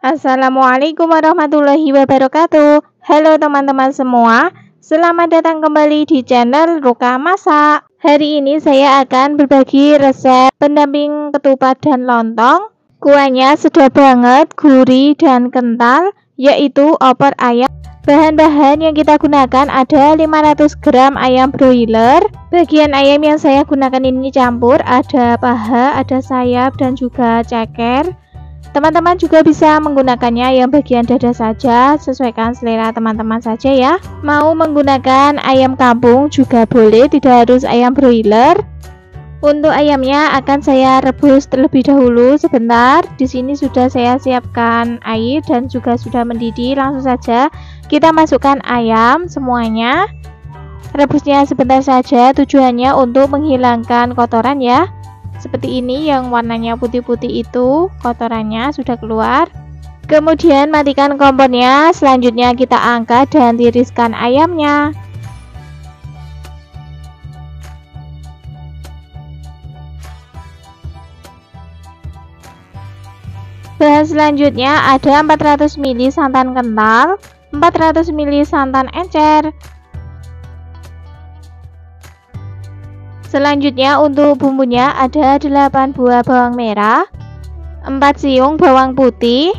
Assalamualaikum warahmatullahi wabarakatuh. Halo teman-teman semua, selamat datang kembali di channel Ruka Masak. Hari ini saya akan berbagi resep pendamping ketupat dan lontong. Kuahnya sedap banget, gurih dan kental, yaitu opor ayam. Bahan-bahan yang kita gunakan ada 500 gram ayam broiler. Bagian ayam yang saya gunakan ini campur, ada paha, ada sayap dan juga ceker. Teman-teman juga bisa menggunakannya yang bagian dada saja, sesuaikan selera teman-teman saja ya. Mau menggunakan ayam kampung juga boleh, tidak harus ayam broiler. Untuk ayamnya akan saya rebus terlebih dahulu sebentar. Di sini sudah saya siapkan air dan juga sudah mendidih. Langsung saja kita masukkan ayam semuanya. Rebusnya sebentar saja, tujuannya untuk menghilangkan kotoran ya. Seperti ini, yang warnanya putih-putih itu kotorannya sudah keluar. Kemudian matikan kompornya. Selanjutnya kita angkat dan tiriskan ayamnya. Bahan selanjutnya ada 400 ml santan kental, 400 ml santan encer. Selanjutnya untuk bumbunya ada 8 buah bawang merah, 4 siung bawang putih,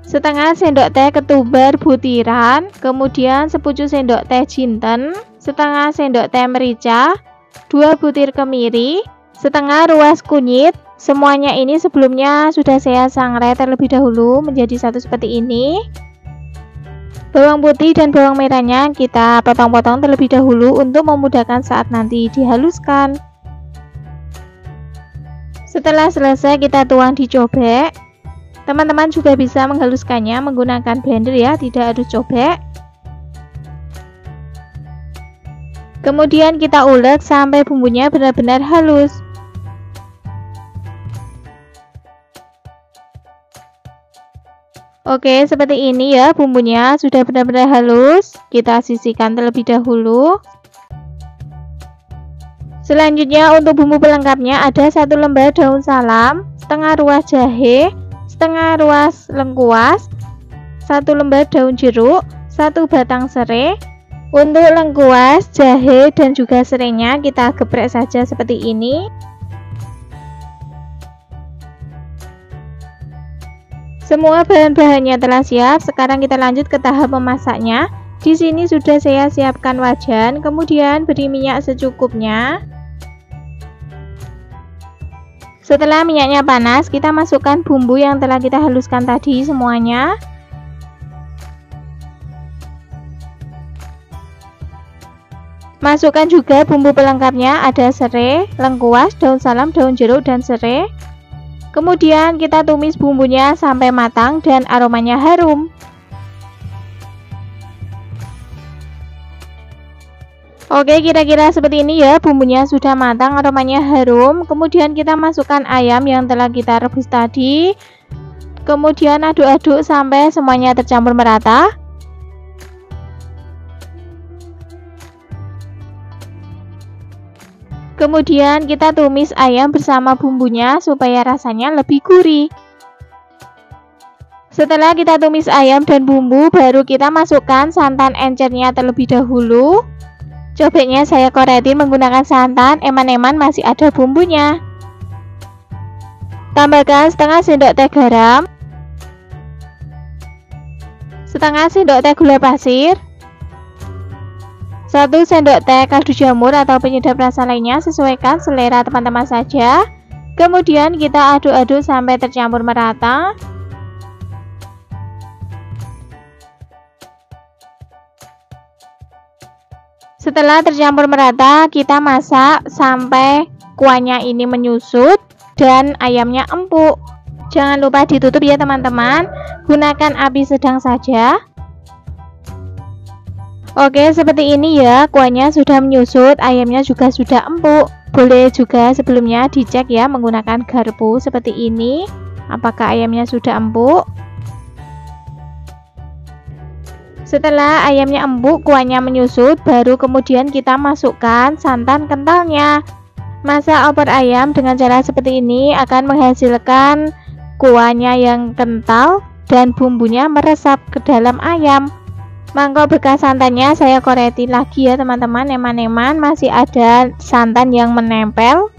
setengah sendok teh ketumbar butiran, kemudian sepucuk sendok teh jinten, setengah sendok teh merica, 2 butir kemiri, setengah ruas kunyit. Semuanya ini sebelumnya sudah saya sangrai terlebih dahulu menjadi satu seperti ini. Bawang putih dan bawang merahnya kita potong-potong terlebih dahulu untuk memudahkan saat nanti dihaluskan. Setelah selesai kita tuang di cobek. Teman-teman juga bisa menghaluskannya menggunakan blender ya, tidak harus cobek. Kemudian kita ulek sampai bumbunya benar-benar halus. Oke, seperti ini ya, bumbunya sudah benar-benar halus. Kita sisihkan terlebih dahulu. Selanjutnya untuk bumbu pelengkapnya ada 1 lembar daun salam, setengah ruas jahe, setengah ruas lengkuas, 1 lembar daun jeruk, 1 batang serai. Untuk lengkuas, jahe dan juga serainya kita geprek saja seperti ini. Semua bahan-bahannya telah siap. Sekarang kita lanjut ke tahap memasaknya. Di sini sudah saya siapkan wajan, kemudian beri minyak secukupnya. Setelah minyaknya panas, kita masukkan bumbu yang telah kita haluskan tadi semuanya. Masukkan juga bumbu pelengkapnya, ada serai, lengkuas, daun salam, daun jeruk dan serai. Kemudian kita tumis bumbunya sampai matang dan aromanya harum. Oke, kira-kira seperti ini ya, bumbunya sudah matang, aromanya harum. Kemudian kita masukkan ayam yang telah kita rebus tadi. Kemudian aduk-aduk sampai semuanya tercampur merata. Kemudian kita tumis ayam bersama bumbunya supaya rasanya lebih gurih. Setelah kita tumis ayam dan bumbu, baru kita masukkan santan encernya terlebih dahulu. Cobeknya saya koretin menggunakan santan, eman-eman masih ada bumbunya. Tambahkan setengah sendok teh garam, setengah sendok teh gula pasir, 1 sendok teh kaldu jamur atau penyedap rasa lainnya, sesuaikan selera teman-teman saja. Kemudian kita aduk-aduk sampai tercampur merata. Setelah tercampur merata, kita masak sampai kuahnya ini menyusut dan ayamnya empuk. Jangan lupa ditutup ya teman-teman. Gunakan api sedang saja. Oke, seperti ini ya, kuahnya sudah menyusut, ayamnya juga sudah empuk. Boleh juga sebelumnya dicek ya menggunakan garpu seperti ini, apakah ayamnya sudah empuk. Setelah ayamnya empuk, kuahnya menyusut, baru kemudian kita masukkan santan kentalnya. Masak opor ayam dengan cara seperti ini akan menghasilkan kuahnya yang kental dan bumbunya meresap ke dalam ayam. Mangkok bekas santannya saya koreti lagi ya teman-teman, eman-eman masih ada santan yang menempel.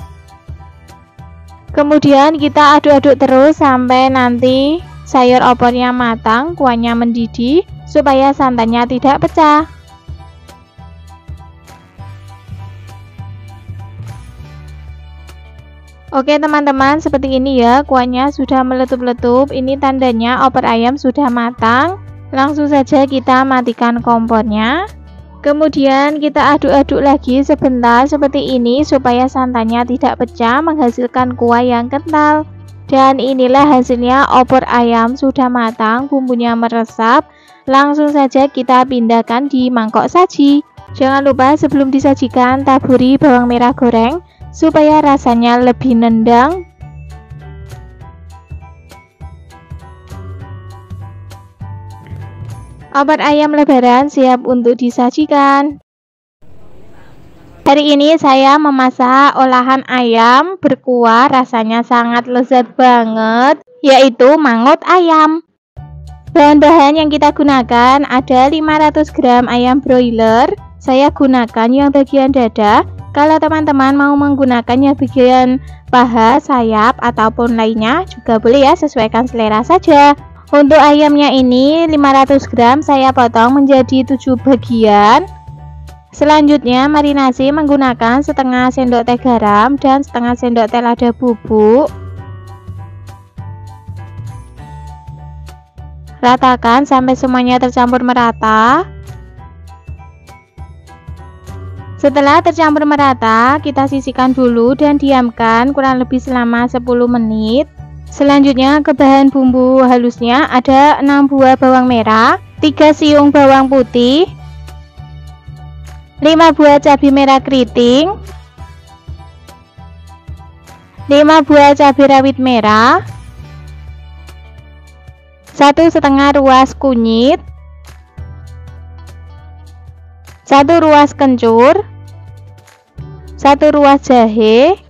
Kemudian kita aduk-aduk terus sampai nanti sayur opornya matang, kuahnya mendidih supaya santannya tidak pecah. Oke teman-teman, seperti ini ya, kuahnya sudah meletup-letup. Ini tandanya opor ayam sudah matang. Langsung saja kita matikan kompornya. Kemudian kita aduk-aduk lagi sebentar seperti ini supaya santannya tidak pecah, menghasilkan kuah yang kental. Dan inilah hasilnya, opor ayam sudah matang, bumbunya meresap. Langsung saja kita pindahkan di mangkok saji. Jangan lupa sebelum disajikan taburi bawang merah goreng supaya rasanya lebih nendang. Opor ayam lebaran siap untuk disajikan. Hari ini saya memasak olahan ayam berkuah, rasanya sangat lezat banget, yaitu mangut ayam. Bahan-bahan yang kita gunakan ada 500 gram ayam broiler. Saya gunakan yang bagian dada. Kalau teman-teman mau menggunakan yang bagian paha, sayap, ataupun lainnya juga boleh ya, sesuaikan selera saja. Untuk ayamnya ini 500 gram saya potong menjadi 7 bagian. Selanjutnya marinasi menggunakan setengah sendok teh garam dan setengah sendok teh lada bubuk. Ratakan sampai semuanya tercampur merata. Setelah tercampur merata, kita sisihkan dulu dan diamkan kurang lebih selama 10 menit. Selanjutnya ke bahan bumbu halusnya ada 6 buah bawang merah, 3 siung bawang putih, 5 buah cabai merah keriting, 5 buah cabai rawit merah, 1,5 ruas kunyit, 1 ruas kencur, 1 ruas jahe.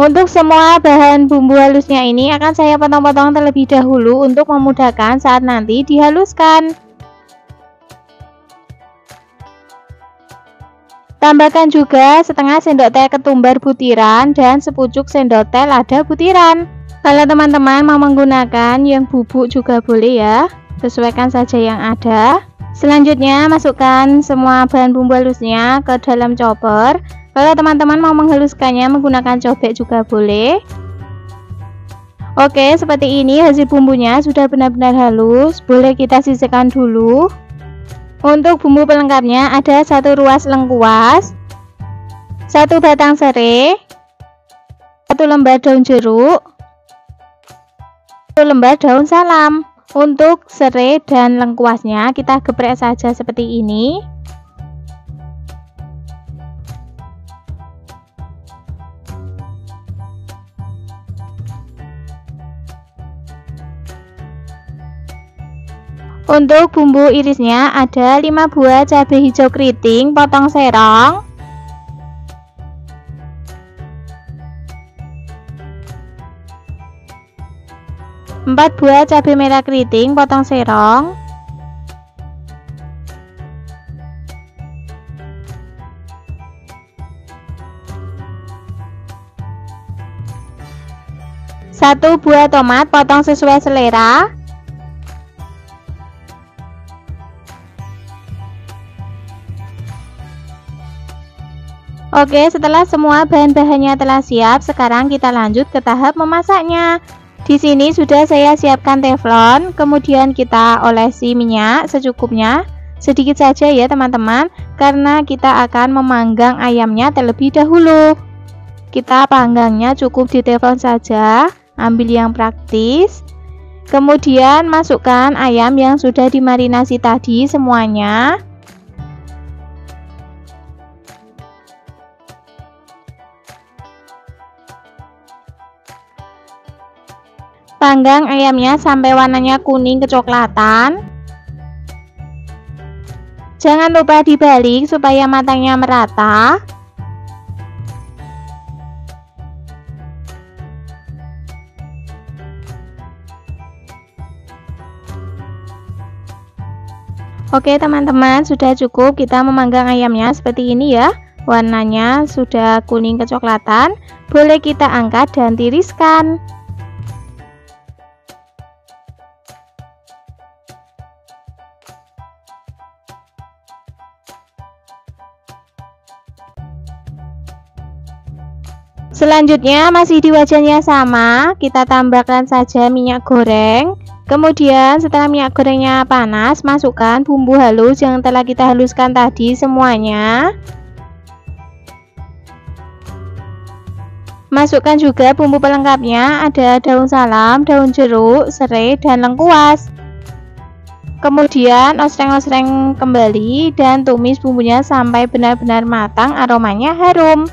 Untuk semua bahan bumbu halusnya ini akan saya potong-potong terlebih dahulu untuk memudahkan saat nanti dihaluskan. Tambahkan juga setengah sendok teh ketumbar butiran dan sepucuk sendok teh lada butiran. Kalau teman-teman mau menggunakan yang bubuk juga boleh ya, sesuaikan saja yang ada. Selanjutnya masukkan semua bahan bumbu halusnya ke dalam chopper. Kalau teman-teman mau menghaluskannya menggunakan cobek juga boleh. Oke, seperti ini hasil bumbunya sudah benar-benar halus. Boleh kita sisihkan dulu. Untuk bumbu pelengkapnya ada 1 ruas lengkuas, 1 batang serai, 1 lembar daun jeruk, 1 lembar daun salam. Untuk serai dan lengkuasnya kita geprek saja seperti ini. Untuk bumbu irisnya ada 5 buah cabai hijau keriting potong serong, 4 buah cabai merah keriting potong serong, 1 buah tomat potong sesuai selera, Oke, setelah semua bahan-bahannya telah siap, sekarang kita lanjut ke tahap memasaknya. Di sini sudah saya siapkan teflon, kemudian kita olesi minyak secukupnya, sedikit saja ya teman-teman, karena kita akan memanggang ayamnya terlebih dahulu. Kita panggangnya cukup di teflon saja, ambil yang praktis. Kemudian masukkan ayam yang sudah dimarinasi tadi semuanya. Panggang ayamnya sampai warnanya kuning kecoklatan. Jangan lupa dibalik supaya matangnya merata. Oke teman-teman, sudah cukup kita memanggang ayamnya seperti ini ya. Warnanya sudah kuning kecoklatan. Boleh kita angkat dan tiriskan. Selanjutnya masih di wajan yang sama, kita tambahkan saja minyak goreng. Kemudian setelah minyak gorengnya panas, masukkan bumbu halus yang telah kita haluskan tadi semuanya. Masukkan juga bumbu pelengkapnya, ada daun salam, daun jeruk, serai, dan lengkuas. Kemudian osreng-osreng kembali dan tumis bumbunya sampai benar-benar matang, aromanya harum.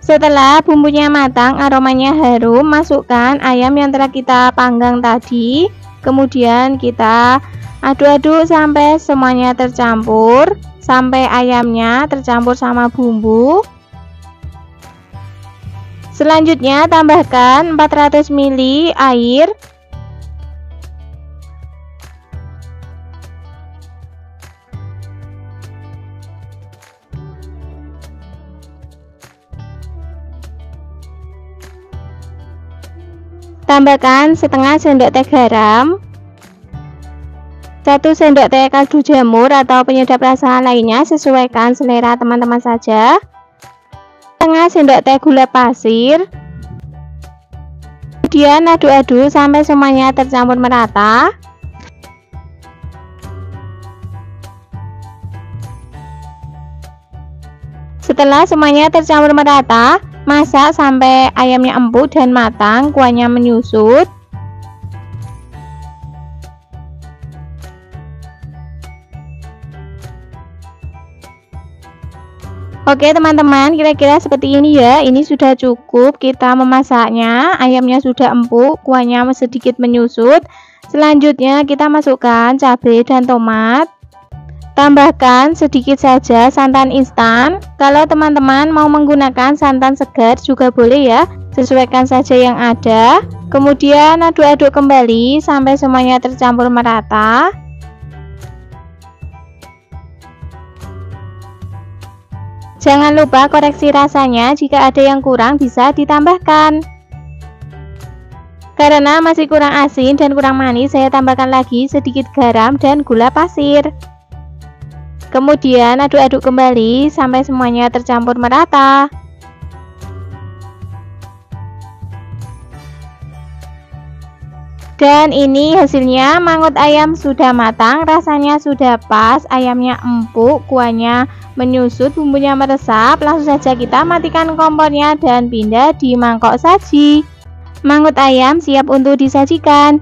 Setelah bumbunya matang, aromanya harum, masukkan ayam yang telah kita panggang tadi. Kemudian kita aduk-aduk sampai semuanya tercampur, sampai ayamnya tercampur sama bumbu. Selanjutnya tambahkan 400 ml air. Tambahkan setengah sendok teh garam, 1 sendok teh kaldu jamur atau penyedap rasa lainnya, sesuaikan selera teman-teman saja. Setengah sendok teh gula pasir. Kemudian aduk-aduk sampai semuanya tercampur merata. Setelah semuanya tercampur merata, masak sampai ayamnya empuk dan matang, kuahnya menyusut. Oke teman-teman, kira-kira seperti ini ya. Ini sudah cukup kita memasaknya. Ayamnya sudah empuk, kuahnya sedikit menyusut. Selanjutnya kita masukkan cabai dan tomat. Tambahkan sedikit saja santan instan. Kalau teman-teman mau menggunakan santan segar juga boleh ya, sesuaikan saja yang ada. Kemudian aduk-aduk kembali sampai semuanya tercampur merata. Jangan lupa koreksi rasanya, jika ada yang kurang bisa ditambahkan. Karena masih kurang asin dan kurang manis, saya tambahkan lagi sedikit garam dan gula pasir. Kemudian aduk-aduk kembali sampai semuanya tercampur merata. Dan ini hasilnya, mangut ayam sudah matang, rasanya sudah pas, ayamnya empuk, kuahnya menyusut, bumbunya meresap. Langsung saja kita matikan kompornya dan pindah di mangkok saji. Mangut ayam siap untuk disajikan.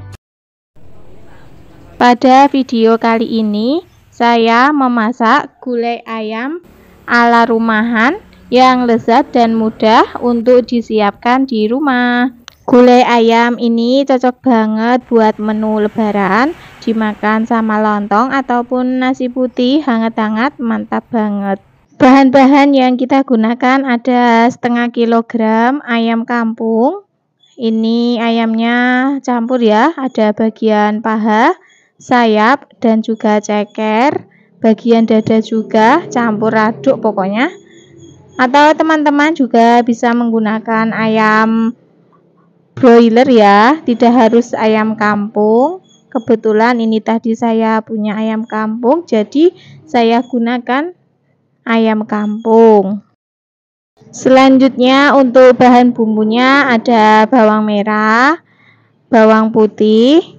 Pada video kali ini saya memasak gulai ayam ala rumahan yang lezat dan mudah untuk disiapkan di rumah. Gulai ayam ini cocok banget buat menu lebaran, dimakan sama lontong ataupun nasi putih hangat-hangat, mantap banget. Bahan-bahan yang kita gunakan ada setengah kilogram ayam kampung. Ini ayamnya campur ya, ada bagian paha, sayap, dan juga ceker, bagian dada juga campur aduk pokoknya. Atau teman-teman juga bisa menggunakan ayam broiler ya, tidak harus ayam kampung. Kebetulan ini tadi saya punya ayam kampung, jadi saya gunakan ayam kampung. Selanjutnya untuk bahan bumbunya ada bawang merah, bawang putih.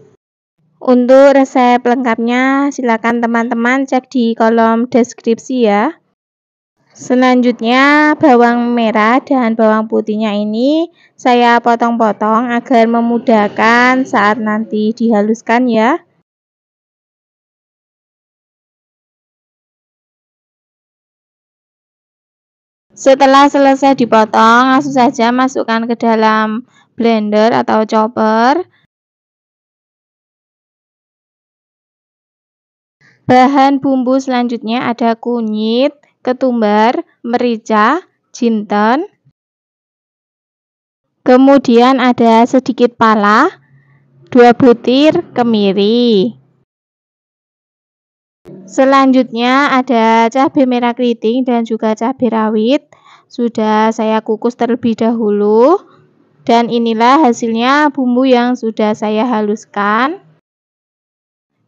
Untuk resep lengkapnya silakan teman-teman cek di kolom deskripsi ya. Selanjutnya bawang merah dan bawang putihnya ini saya potong-potong agar memudahkan saat nanti dihaluskan ya. Setelah selesai dipotong, langsung saja masukkan ke dalam blender atau chopper. Bahan bumbu selanjutnya ada kunyit, ketumbar, merica, jinten, Kemudian ada sedikit pala, 2 butir kemiri. Selanjutnya ada cabai merah keriting dan juga cabai rawit. Sudah saya kukus terlebih dahulu. Dan inilah hasilnya bumbu yang sudah saya haluskan.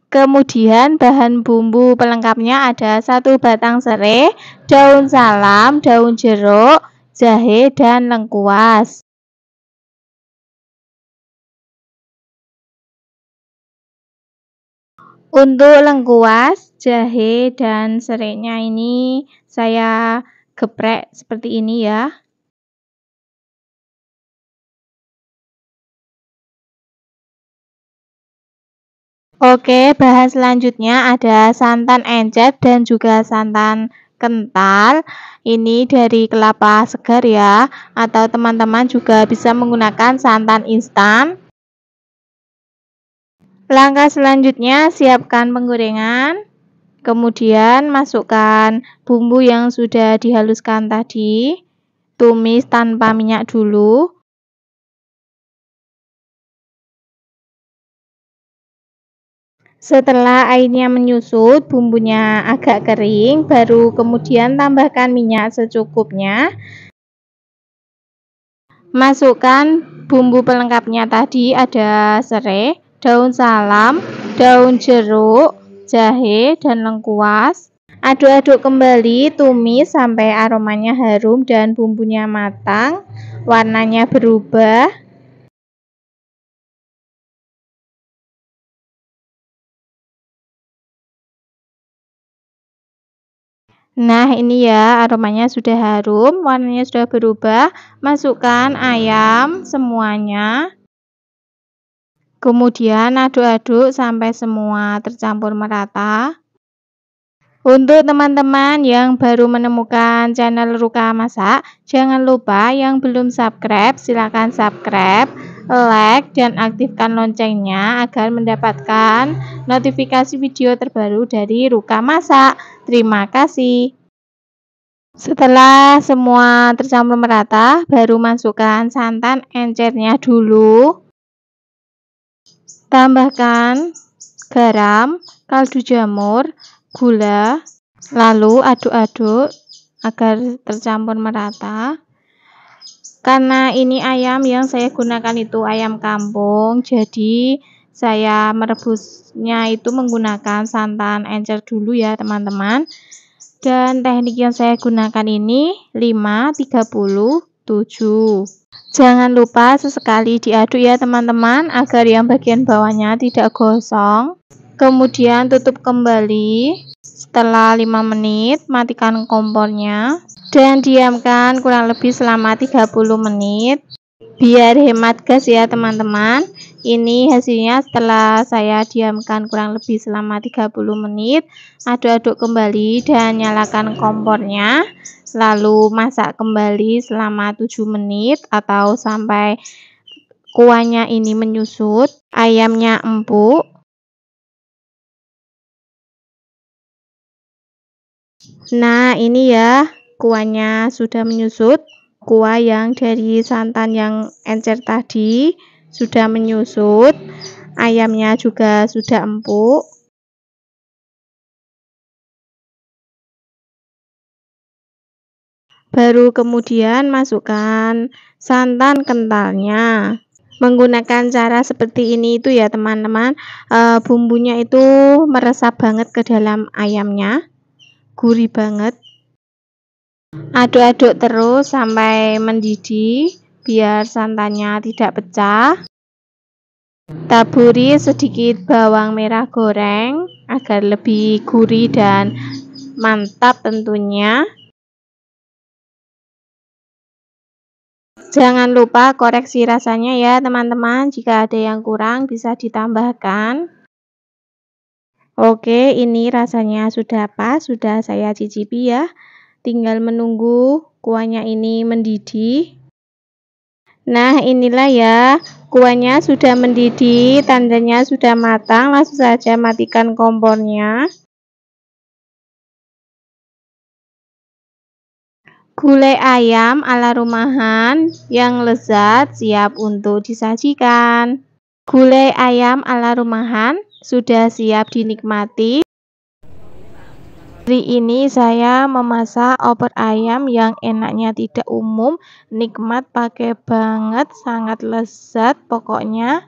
Kemudian bahan bumbu pelengkapnya ada 1 batang serai, daun salam, daun jeruk, jahe, dan lengkuas. Untuk lengkuas, jahe, dan serainya ini saya geprek seperti ini ya. Oke, bahan selanjutnya ada santan encer dan juga santan kental. Ini dari kelapa segar ya, atau teman-teman juga bisa menggunakan santan instan. Langkah selanjutnya, siapkan penggorengan. Kemudian masukkan bumbu yang sudah dihaluskan tadi. Tumis tanpa minyak dulu. Setelah airnya menyusut, bumbunya agak kering, baru kemudian tambahkan minyak secukupnya. Masukkan bumbu pelengkapnya tadi, ada serai, daun salam, daun jeruk, jahe, dan lengkuas. Aduk-aduk kembali, tumis sampai aromanya harum dan bumbunya matang, warnanya berubah. Nah, ini ya, aromanya sudah harum, warnanya sudah berubah. Masukkan ayam semuanya. Kemudian aduk-aduk sampai semua tercampur merata. Untuk teman-teman yang baru menemukan channel Ruka Masak, jangan lupa yang belum subscribe, silakan subscribe, like, dan aktifkan loncengnya agar mendapatkan notifikasi video terbaru dari Ruka Masak. Terima kasih. Setelah semua tercampur merata, baru masukkan santan encernya dulu. Tambahkan garam, kaldu jamur, gula, lalu aduk-aduk agar tercampur merata. Karena ini ayam yang saya gunakan itu ayam kampung, jadi saya merebusnya itu menggunakan santan encer dulu ya teman-teman. Dan teknik yang saya gunakan ini 5:37. Jangan lupa sesekali diaduk ya teman-teman, agar yang bagian bawahnya tidak gosong. Kemudian tutup kembali. Setelah 5 menit, matikan kompornya dan diamkan kurang lebih selama 30 menit. Biar hemat gas ya teman-teman. Ini hasilnya setelah saya diamkan kurang lebih selama 30 menit. Aduk-aduk kembali dan nyalakan kompornya. Lalu masak kembali selama 7 menit atau sampai kuahnya ini menyusut, ayamnya empuk. Nah, ini ya, kuahnya sudah menyusut. Kuah yang dari santan yang encer tadi sudah menyusut. Ayamnya juga sudah empuk. Baru kemudian masukkan santan kentalnya. Menggunakan cara seperti ini itu ya teman-teman, bumbunya itu meresap banget ke dalam ayamnya, gurih banget. Aduk-aduk terus sampai mendidih biar santannya tidak pecah. Taburi sedikit bawang merah goreng agar lebih gurih dan mantap tentunya. Jangan lupa koreksi rasanya ya teman-teman, jika ada yang kurang bisa ditambahkan. Oke, ini rasanya sudah pas, sudah saya cicipi ya. Tinggal menunggu kuahnya ini mendidih. Nah, inilah ya, kuahnya sudah mendidih, tandanya sudah matang. Langsung saja matikan kompornya. Gulai ayam ala rumahan yang lezat siap untuk disajikan. Gulai ayam ala rumahan sudah siap dinikmati. Hari ini saya memasak opor ayam yang enaknya tidak umum, nikmat, pakai banget, sangat lezat pokoknya.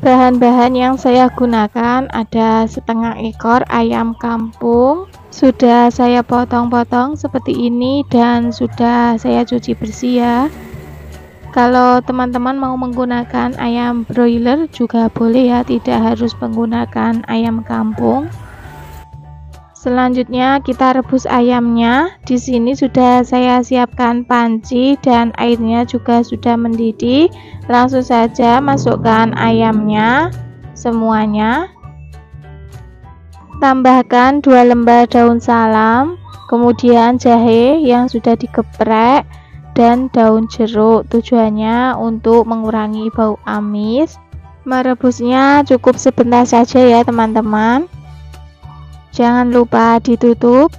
Bahan-bahan yang saya gunakan ada setengah ekor ayam kampung, sudah saya potong-potong seperti ini dan sudah saya cuci bersih ya. Kalau teman-teman mau menggunakan ayam broiler juga boleh ya, tidak harus menggunakan ayam kampung. Selanjutnya kita rebus ayamnya. Di sini sudah saya siapkan panci dan airnya juga sudah mendidih. Langsung saja masukkan ayamnya semuanya. Tambahkan 2 lembar daun salam, kemudian jahe yang sudah digeprek dan daun jeruk. Tujuannya untuk mengurangi bau amis. Merebusnya cukup sebentar saja ya teman-teman. Jangan lupa ditutup.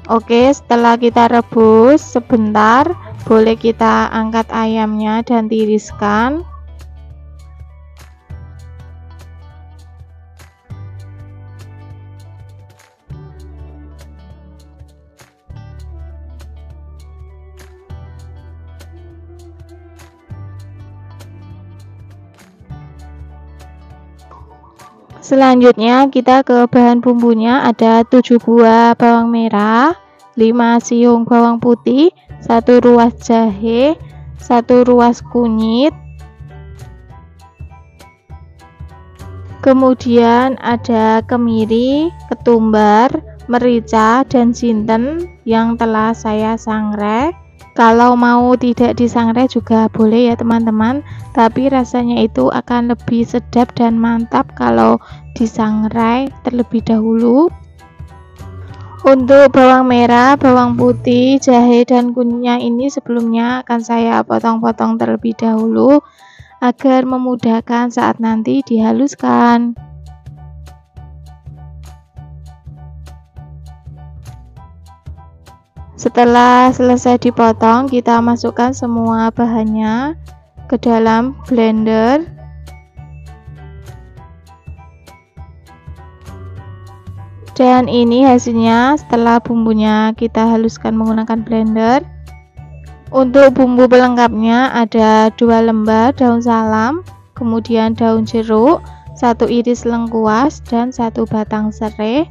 Oke, setelah kita rebus sebentar, boleh kita angkat ayamnya dan tiriskan. Selanjutnya kita ke bahan bumbunya. Ada 7 buah bawang merah, 5 siung bawang putih, 1 ruas jahe, 1 ruas kunyit, kemudian ada kemiri, ketumbar, merica, dan jinten yang telah saya sangrai. Kalau mau tidak disangrai juga boleh ya teman-teman, tapi rasanya itu akan lebih sedap dan mantap kalau disangrai terlebih dahulu. Untuk bawang merah, bawang putih, jahe, dan kunyitnya ini sebelumnya akan saya potong-potong terlebih dahulu agar memudahkan saat nanti dihaluskan. Setelah selesai dipotong, kita masukkan semua bahannya ke dalam blender. Dan ini hasilnya setelah bumbunya kita haluskan menggunakan blender. Untuk bumbu pelengkapnya ada 2 lembar daun salam, kemudian daun jeruk, 1 iris lengkuas, dan 1 batang serai.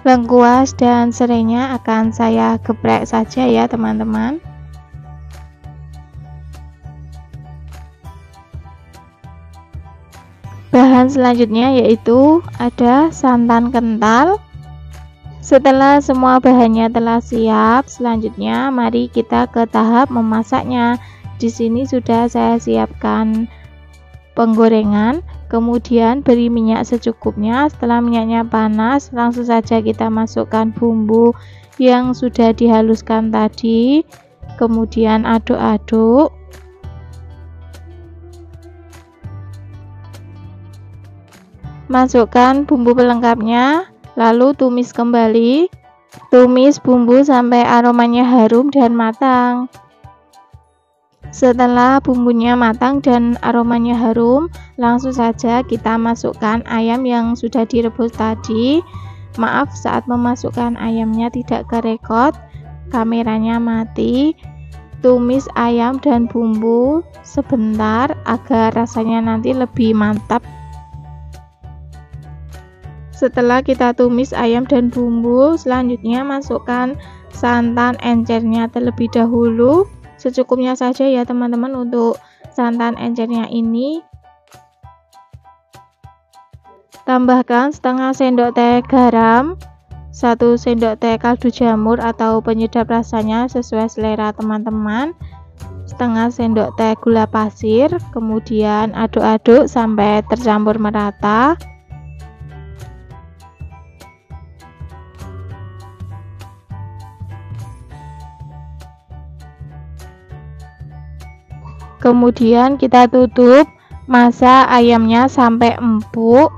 Lengkuas dan serainya akan saya geprek saja ya teman-teman. Bahan selanjutnya yaitu ada santan kental. Setelah semua bahannya telah siap, selanjutnya mari kita ke tahap memasaknya. Di sini sudah saya siapkan penggorengan, kemudian beri minyak secukupnya. Setelah minyaknya panas, langsung saja kita masukkan bumbu yang sudah dihaluskan tadi, kemudian aduk-aduk. Masukkan bumbu pelengkapnya, lalu tumis kembali. Tumis bumbu sampai aromanya harum dan matang. Setelah bumbunya matang dan aromanya harum, langsung saja kita masukkan ayam yang sudah direbus tadi. Maaf, saat memasukkan ayamnya tidak kerekod, kameranya mati. Tumis ayam dan bumbu sebentar agar rasanya nanti lebih mantap. Setelah kita tumis ayam dan bumbu, selanjutnya masukkan santan encernya terlebih dahulu. Secukupnya saja ya teman-teman untuk santan encernya ini. Tambahkan setengah sendok teh garam, 1 sendok teh kaldu jamur atau penyedap rasanya sesuai selera teman-teman, setengah sendok teh gula pasir, kemudian aduk-aduk sampai tercampur merata. Kemudian kita tutup, masak ayamnya sampai empuk.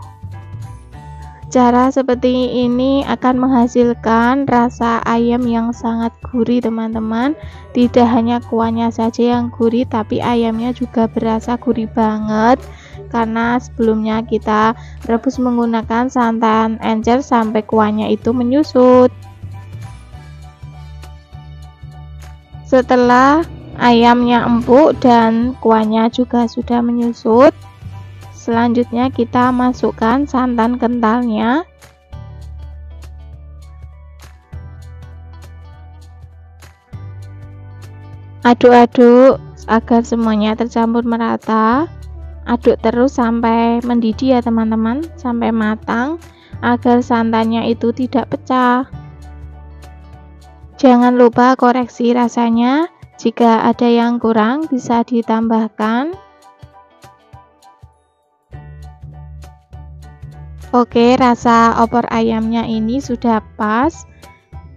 Cara seperti ini akan menghasilkan rasa ayam yang sangat gurih teman-teman. Tidak hanya kuahnya saja yang gurih, tapi ayamnya juga berasa gurih banget, karena sebelumnya kita rebus menggunakan santan encer sampai kuahnya itu menyusut. Setelah ayamnya empuk dan kuahnya juga sudah menyusut, selanjutnya kita masukkan santan kentalnya. Aduk-aduk agar semuanya tercampur merata. Aduk terus sampai mendidih ya teman-teman, sampai matang, agar santannya itu tidak pecah. Jangan lupa koreksi rasanya, jika ada yang kurang bisa ditambahkan. Oke, rasa opor ayamnya ini sudah pas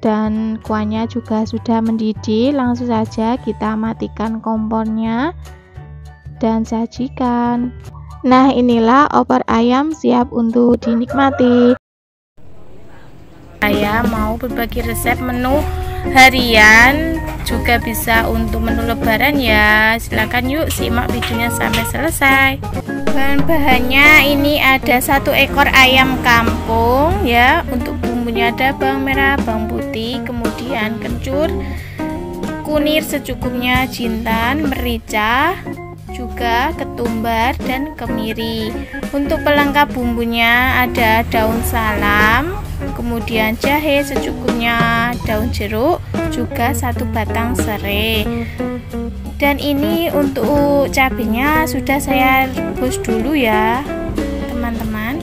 dan kuahnya juga sudah mendidih. Langsung saja kita matikan kompornya dan sajikan. Nah, inilah opor ayam siap untuk dinikmati. Saya mau berbagi resep menu harian, juga bisa untuk menu lebaran ya. Silahkan yuk simak videonya sampai selesai. Bahan-bahannya ini ada 1 ekor ayam kampung ya. Untuk bumbunya ada bawang merah, bawang putih, kemudian kencur, kunir secukupnya, jintan, merica, juga ketumbar dan kemiri. Untuk pelengkap bumbunya ada daun salam, kemudian jahe secukupnya, daun jeruk, juga 1 batang serai. Dan ini untuk cabenya sudah saya rebus dulu ya teman-teman.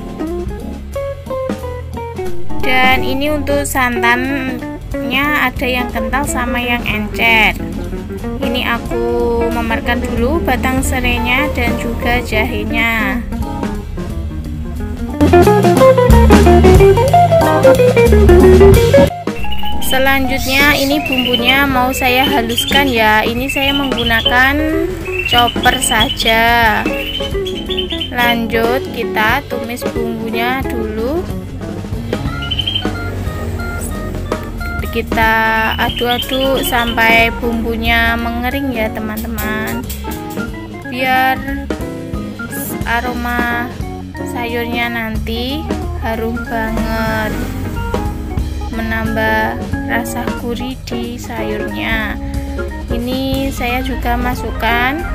Dan ini untuk santannya ada yang kental sama yang encer. Ini aku memarkan dulu batang serainya dan juga jahenya. Selanjutnya ini bumbunya mau saya haluskan ya. Ini saya menggunakan chopper saja. Lanjut kita tumis bumbunya dulu. Kita aduk-aduk sampai bumbunya mengering ya teman-teman, biar aroma sayurnya nanti harum banget, menambah rasa gurih di sayurnya. Ini saya juga masukkan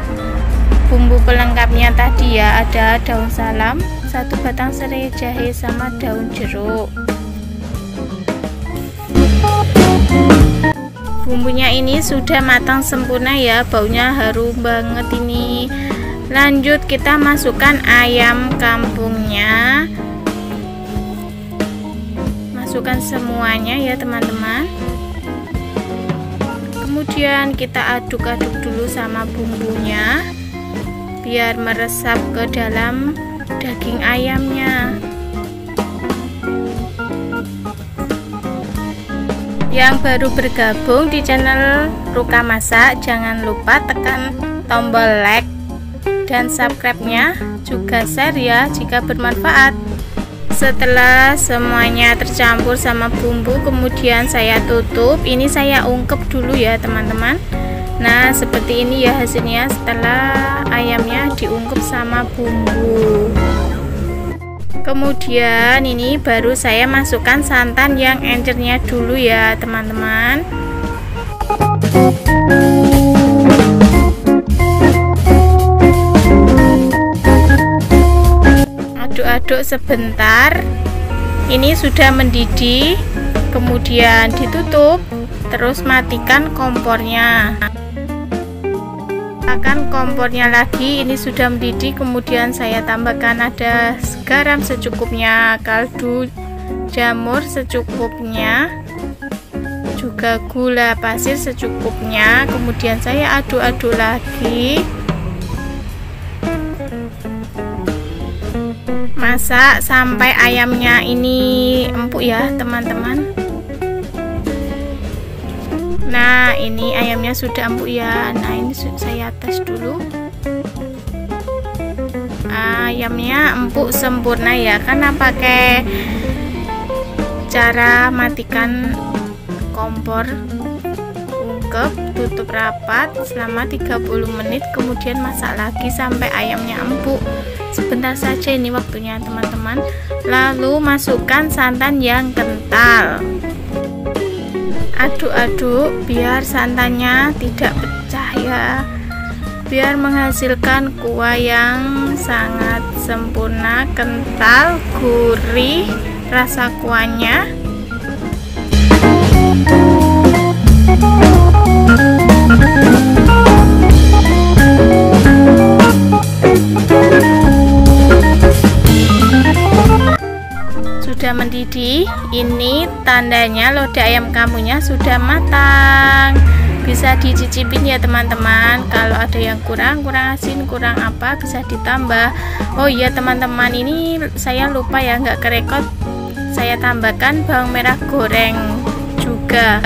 bumbu pelengkapnya tadi ya, ada daun salam, 1 batang serai, jahe, sama daun jeruk. Bumbunya ini sudah matang sempurna ya, baunya harum banget ini. Lanjut kita masukkan ayam kampungnya, masukkan semuanya ya teman-teman. Kemudian kita aduk-aduk dulu sama bumbunya biar meresap ke dalam daging ayamnya. Yang baru bergabung di channel Ruka Masak, jangan lupa tekan tombol like dan subscribe-nya, juga share ya jika bermanfaat. Setelah semuanya tercampur sama bumbu, kemudian saya tutup. Ini saya ungkep dulu ya teman-teman. Nah, seperti ini ya hasilnya setelah ayamnya diungkep sama bumbu. Kemudian ini baru saya masukkan santan yang encernya dulu ya teman-teman. Aduk-aduk sebentar. Ini sudah mendidih, kemudian ditutup, terus matikan kompornya. Akan kompornya lagi, ini sudah mendidih, kemudian saya tambahkan ada garam secukupnya, kaldu jamur secukupnya, juga gula pasir secukupnya. Kemudian saya aduk-aduk lagi. Masak sampai ayamnya ini empuk ya teman-teman. Nah, ini ayamnya sudah empuk ya. Nah, ini saya tes dulu ayamnya empuk sempurna ya, karena pakai cara matikan kompor, ungkep, tutup rapat selama 30 menit, kemudian masak lagi sampai ayamnya empuk. Sebentar saja ini waktunya teman-teman. Lalu masukkan santan yang kental, aduk-aduk biar santannya tidak pecah ya, biar menghasilkan kuah yang sangat sempurna, kental, gurih rasa kuahnya. Sudah mendidih, ini tandanya lodeh ayam kampungnya sudah matang. Bisa dicicipin ya teman-teman. Kalau ada yang kurang asin, kurang apa, bisa ditambah. Oh iya teman-teman, ini saya lupa ya, nggak kerekod, saya tambahkan bawang merah goreng juga.